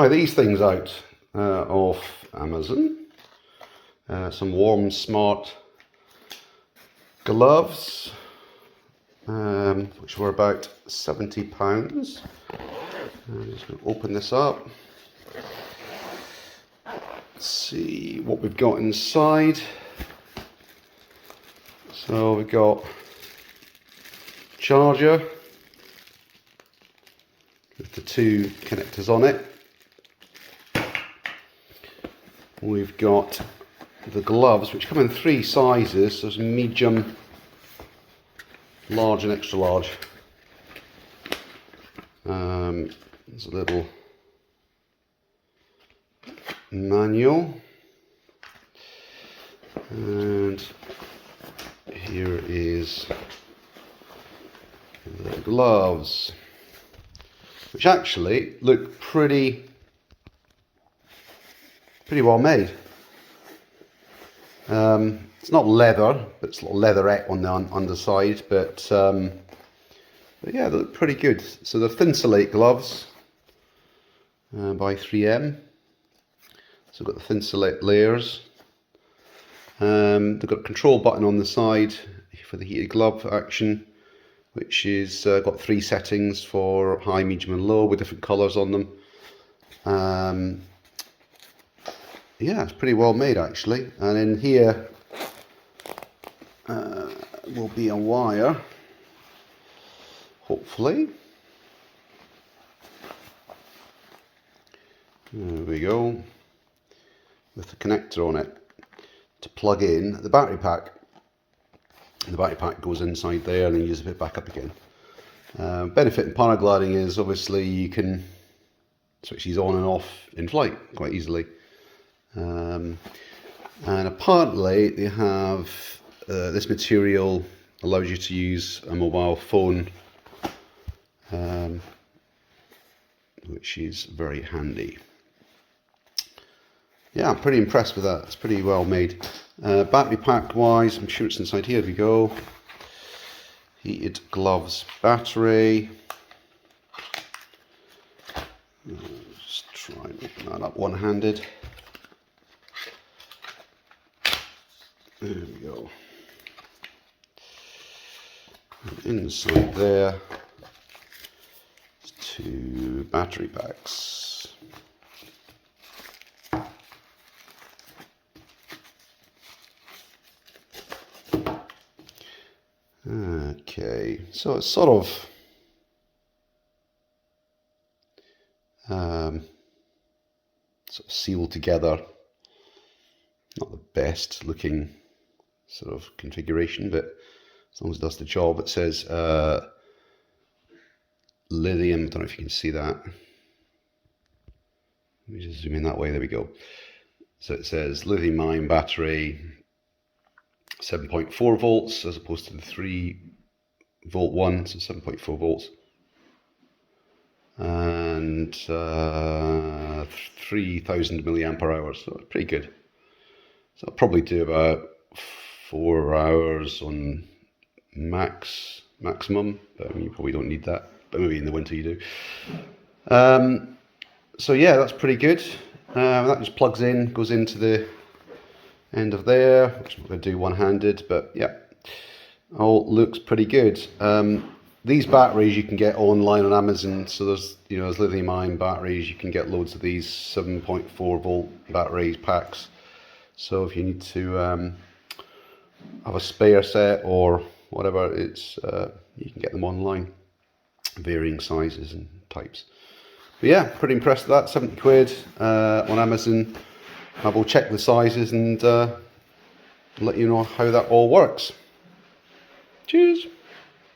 try these things out off Amazon. Some warm, smart gloves, which were about £70. I'm just going to open this up. Let's see what we've got inside. So we've got charger with the two connectors on it. We've got the gloves, which come in 3 sizes. There's medium, large and extra large. There's a little manual, and here is the gloves, which actually look pretty well made. It's not leather, but it's a little leatherette on the underside, but yeah, they look pretty good. So they're Thinsulate gloves by 3M. So we've got the Thinsulate layers. They've got a control button on the side for the heated glove action, which is got 3 settings for high, medium and low with different colours on them. Yeah, it's pretty well made actually. And in here will be a wire, hopefully. There we go, with the connector on it to plug in the battery pack. And the battery pack goes inside there and then you zip it back up again. Benefit in paragliding is obviously you can switch these on and off in flight quite easily. And apparently they have this material allows you to use a mobile phone, which is very handy. Yeah, I'm pretty impressed with that. It's pretty well made. Battery pack wise, I'm sure it's inside here. Here we go. Heated gloves battery. Just try and open that up one-handed. There we go. And inside there, 2 battery packs. Okay, so it's sort of sealed together. Not the best looking sort of configuration, but as long as it does the job. It says lithium. I don't know if you can see that. Let me just zoom in that way. There we go. So it says lithium ion battery, 7.4 volts as opposed to the 3 volt one, so 7.4 volts, and 3000 milliampere hours, so pretty good. So I'll probably do about 4 hours on maximum, but I mean, you probably don't need that, but maybe in the winter you do. So yeah, that's pretty good. That just plugs in, goes into the end of there, which I'm going to do one-handed, but yeah, all looks pretty good. These batteries you can get online on Amazon. So there's lithium ion batteries. You can get loads of these 7.4 volt batteries packs. So if you need to have a spare set or whatever, it's you can get them online, varying sizes and types. But yeah, pretty impressed with that. 70 quid on Amazon. I will check the sizes and let you know how that all works. Cheers.